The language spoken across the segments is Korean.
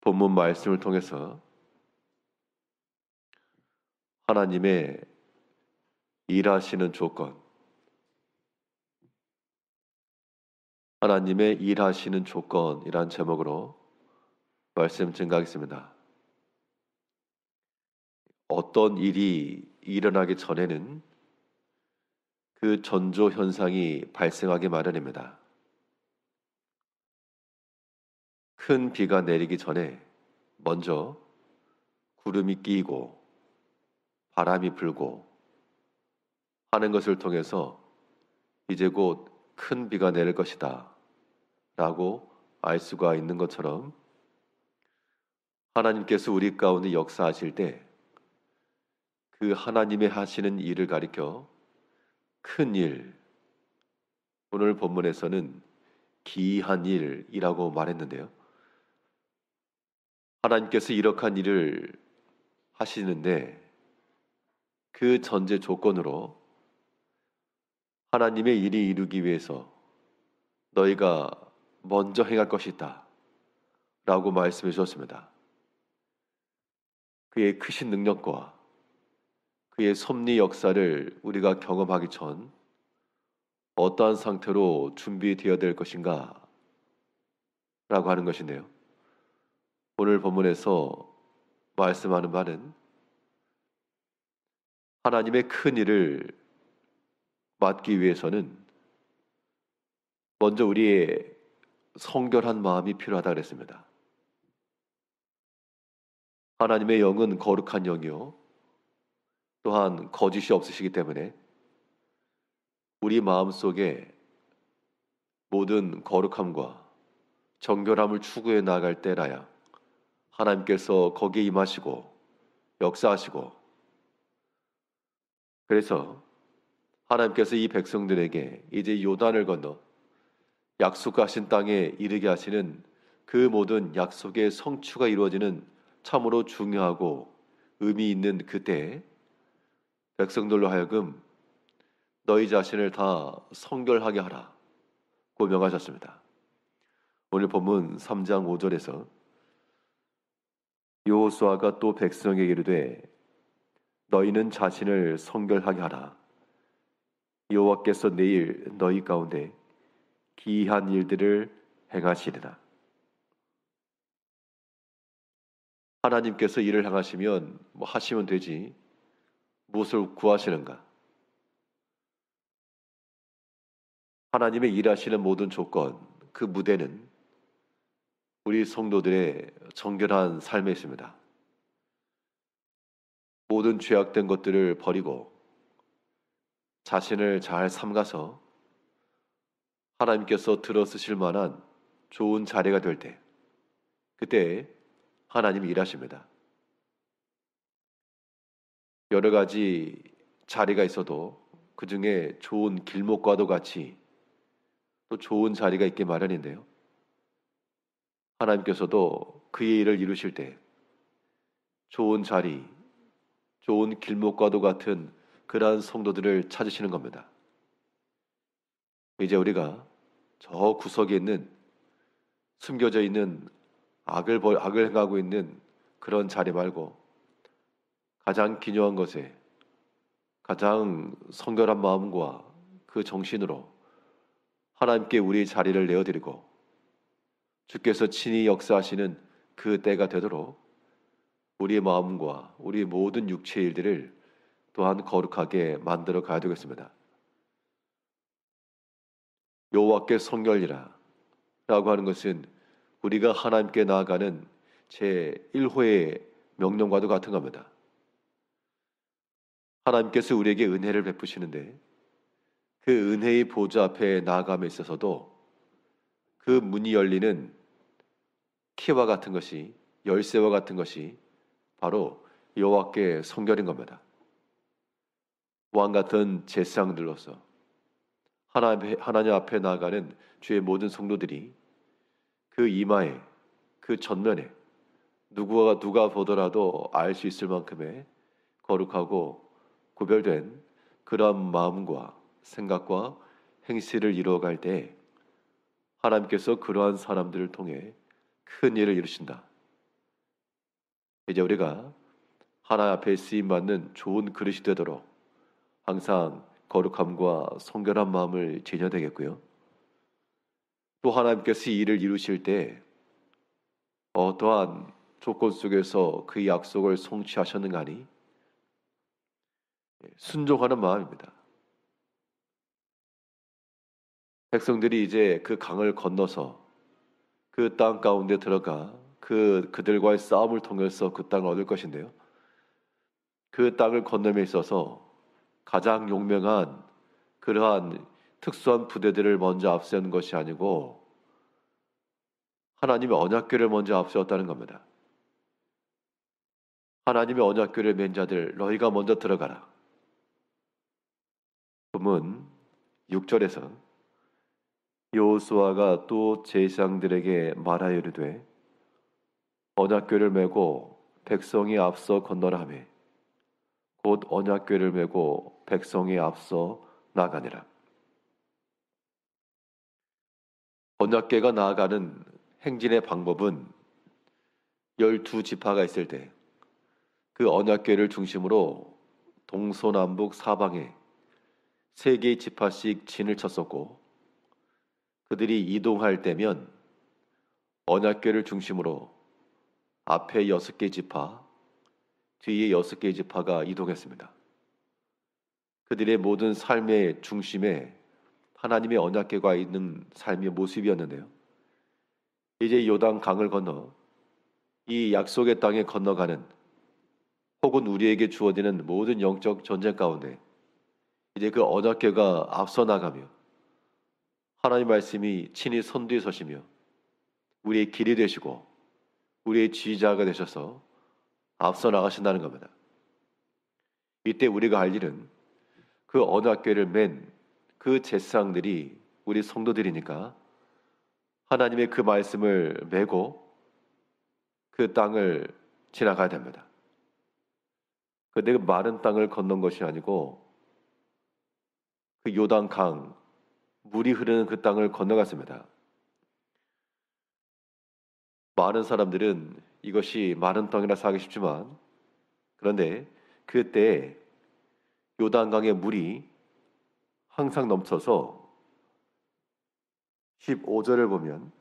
본문 말씀을 통해서 하나님의 일하시는 조건, 하나님의 일하시는 조건이란 제목으로 말씀 증가하겠습니다. 어떤 일이 일어나기 전에는 그 전조 현상이 발생하기 마련입니다. 큰 비가 내리기 전에 먼저 구름이 끼고 바람이 불고 하는 것을 통해서 이제 곧 큰 비가 내릴 것이다 라고 알 수가 있는 것처럼 하나님께서 우리 가운데 역사하실 때 그 하나님의 하시는 일을 가리켜 큰 일, 오늘 본문에서는 기이한 일이라고 말했는데요. 하나님께서 이러한 일을 하시는데 그 전제 조건으로 하나님의 일이 이루기 위해서 너희가 먼저 행할 것이 있다 라고 말씀해 주셨습니다. 그의 크신 능력과 그의 섭리 역사를 우리가 경험하기 전 어떠한 상태로 준비되어야 될 것인가 라고 하는 것인데요. 오늘 본문에서 말씀하는 바는 하나님의 큰 일을 맡기 위해서는 먼저 우리의 성결한 마음이 필요하다 그랬습니다. 하나님의 영은 거룩한 영이요 또한 거짓이 없으시기 때문에 우리 마음속에 모든 거룩함과 정결함을 추구해 나갈 때라야 하나님께서 거기에 임하시고 역사하시고, 그래서 하나님께서 이 백성들에게 이제 요단을 건너 약속하신 땅에 이르게 하시는 그 모든 약속의 성취가 이루어지는 참으로 중요하고 의미 있는 그때에 백성들로 하여금 너희 자신을 다 성결하게 하라 고 명하셨습니다. 오늘 본문 3장 5절에서 여호수아가 또 백성에게 이르되 너희는 자신을 성결하게 하라. 여호와께서 내일 너희 가운데 기이한 일들을 행하시리라. 하나님께서 일을 행하시면 하시면 되지 무엇을 구하시는가? 하나님의 일하시는 모든 조건, 그 무대는 우리 성도들의 정결한 삶에 있습니다. 모든 죄악된 것들을 버리고 자신을 잘 삼가서 하나님께서 들어쓰실 만한 좋은 자리가 될 때, 그때 하나님이 일하십니다. 여러 가지 자리가 있어도 그 중에 좋은 길목과도 같이 또 좋은 자리가 있기 마련인데요. 하나님께서도 그의 일을 이루실 때 좋은 자리, 좋은 길목과도 같은 그러한 성도들을 찾으시는 겁니다. 이제 우리가 저 구석에 있는 숨겨져 있는 악을 행하고 있는 그런 자리 말고 가장 기묘한 것에 가장 성결한 마음과 그 정신으로 하나님께 우리 자리를 내어드리고 주께서 친히 역사하시는 그 때가 되도록 우리의 마음과 우리 모든 육체의 일들을 또한 거룩하게 만들어 가야 되겠습니다. 여호와께 성결이라 라고 하는 것은 우리가 하나님께 나아가는 제1호의 명령과도 같은 겁니다. 하나님께서 우리에게 은혜를 베푸시는데 그 은혜의 보좌 앞에 나아감에 있어서도 그 문이 열리는 키와 같은 것이, 열쇠와 같은 것이 바로 여호와께 성결인 겁니다. 왕 같은 제사장들로서 하나님 앞에 나아가는 주의 모든 성도들이 그 이마에, 그 전면에 누가 보더라도 알 수 있을 만큼의 거룩하고 구별된 그러한 마음과 생각과 행실을 이루어갈 때 하나님께서 그러한 사람들을 통해 큰 일을 이루신다. 이제 우리가 하나님 앞에 쓰임받는 좋은 그릇이 되도록 항상 거룩함과 성결한 마음을 지녀야 되겠고요. 또 하나님께서 이 일을 이루실 때 어떠한 조건 속에서 그 약속을 성취하셨는가 하니 순종하는 마음입니다. 백성들이 이제 그 강을 건너서 그 땅 가운데 들어가 그들과의 싸움을 통해서 그 땅을 얻을 것인데요. 그 땅을 건너에 있어서 가장 용맹한 그러한 특수한 부대들을 먼저 앞세운 것이 아니고 하나님의 언약궤를 먼저 앞세웠다는 겁니다. 하나님의 언약궤를 맨 자들 너희가 먼저 들어가라. 본문 6절에서 여호수아가 또 제사장들에게 말하여 이르되 언약궤를 메고 백성이 앞서 건너라 하며 곧 언약궤를 메고 백성이 앞서 나가니라. 언약궤가 나아가는 행진의 방법은 12지파가 있을 때 그 언약궤를 중심으로 동서남북 사방에 3개의 지파씩 진을 쳤었고 그들이 이동할 때면 언약궤를 중심으로 앞에 6개 지파, 뒤에 6개 지파가 이동했습니다. 그들의 모든 삶의 중심에 하나님의 언약궤가 있는 삶의 모습이었는데요. 이제 요단 강을 건너 이 약속의 땅에 건너가는 혹은 우리에게 주어지는 모든 영적 전쟁 가운데 이제 그 언약궤가 앞서 나가며 하나님 말씀이 친히 선두에 서시며 우리의 길이 되시고 우리의 지휘자가 되셔서 앞서 나가신다는 겁니다. 이때 우리가 할 일은 그 언약궤를 맨 그 제사장들이 우리 성도들이니까 하나님의 그 말씀을 메고 그 땅을 지나가야 됩니다. 근데 그 마른 땅을 건넌 것이 아니고 그 요단 강 물이 흐르는 그 땅을 건너갔습니다. 많은 사람들은 이것이 마른 땅이라 하기 쉽지만 그런데 그때 요단강의 물이 항상 넘쳐서 15절을 보면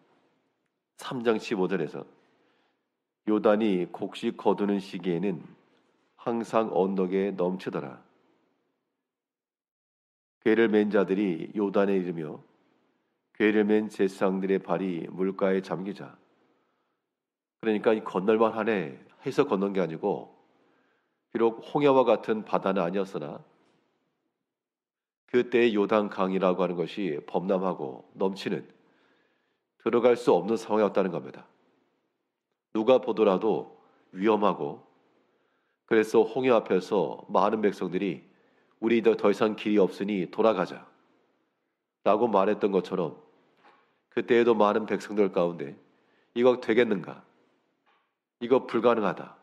3장 15절에서 요단이 곡식 거두는 시기에는 항상 언덕에 넘치더라. 궤를 맨 자들이 요단에 이르며 궤를 맨 제사장들의 발이 물가에 잠기자. 그러니까 이 건널만 하네 해서 건넌 게 아니고 비록 홍해와 같은 바다는 아니었으나 그때의 요단 강이라고 하는 것이 범람하고 넘치는 들어갈 수 없는 상황이었다는 겁니다. 누가 보더라도 위험하고 그래서 홍해 앞에서 많은 백성들이 우리 더 이상 길이 없으니 돌아가자 라고 말했던 것처럼 그때에도 많은 백성들 가운데 이거 되겠는가? 이거 불가능하다.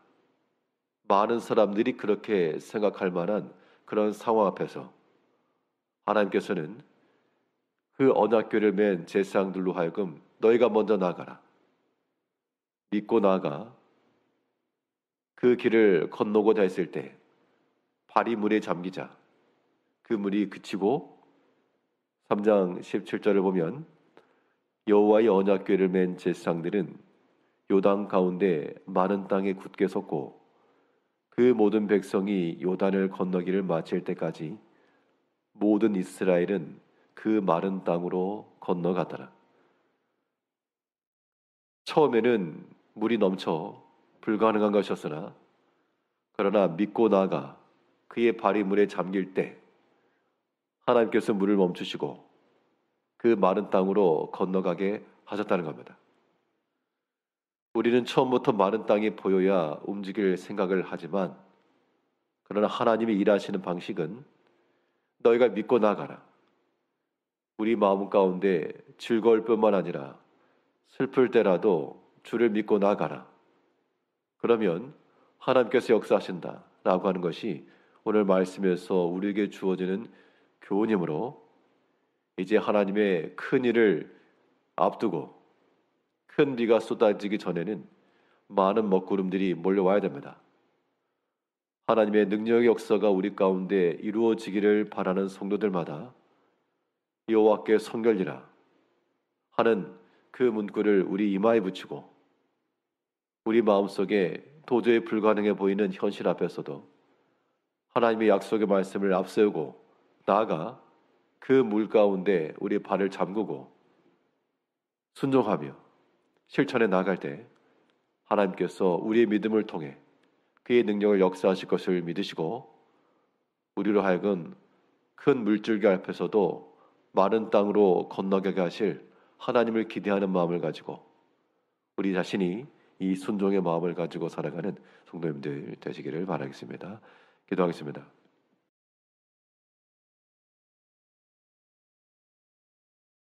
많은 사람들이 그렇게 생각할 만한 그런 상황 앞에서 하나님께서는 그 언약궤를 맨 제사장들로 하여금 너희가 먼저 나가라. 믿고 나아가 그 길을 건너고자 했을 때 발이 물에 잠기자. 그 물이 그치고 3장 17절을 보면 여호와의 언약궤를 맨 제사장들은 요단 가운데 마른 땅에 굳게 섰고 그 모든 백성이 요단을 건너기를 마칠 때까지 모든 이스라엘은 그 마른 땅으로 건너가더라. 처음에는 물이 넘쳐 불가능한 것이었으나 그러나 믿고 나아가 그의 발이 물에 잠길 때 하나님께서 물을 멈추시고 그 마른 땅으로 건너가게 하셨다는 겁니다. 우리는 처음부터 마른 땅이 보여야 움직일 생각을 하지만 그러나 하나님이 일하시는 방식은 너희가 믿고 나가라. 우리 마음 가운데 즐거울 뿐만 아니라 슬플 때라도 주를 믿고 나가라. 그러면 하나님께서 역사하신다 라고 하는 것이 오늘 말씀에서 우리에게 주어지는 교훈이므로 이제 하나님의 큰 일을 앞두고 큰 비가 쏟아지기 전에는 많은 먹구름들이 몰려와야 됩니다. 하나님의 능력의 역사가 우리 가운데 이루어지기를 바라는 성도들마다 여호와께 성결리라 하는 그 문구를 우리 이마에 붙이고 우리 마음속에 도저히 불가능해 보이는 현실 앞에서도 하나님의 약속의 말씀을 앞세우고 나아가 그 물 가운데 우리 발을 잠그고 순종하며 실천해 나갈 때 하나님께서 우리의 믿음을 통해 그의 능력을 역사하실 것을 믿으시고 우리로 하여금 큰 물줄기 앞에서도 마른 땅으로 건너게 하실 하나님을 기대하는 마음을 가지고 우리 자신이 이 순종의 마음을 가지고 살아가는 성도님들 되시기를 바라겠습니다. 기도하겠습니다.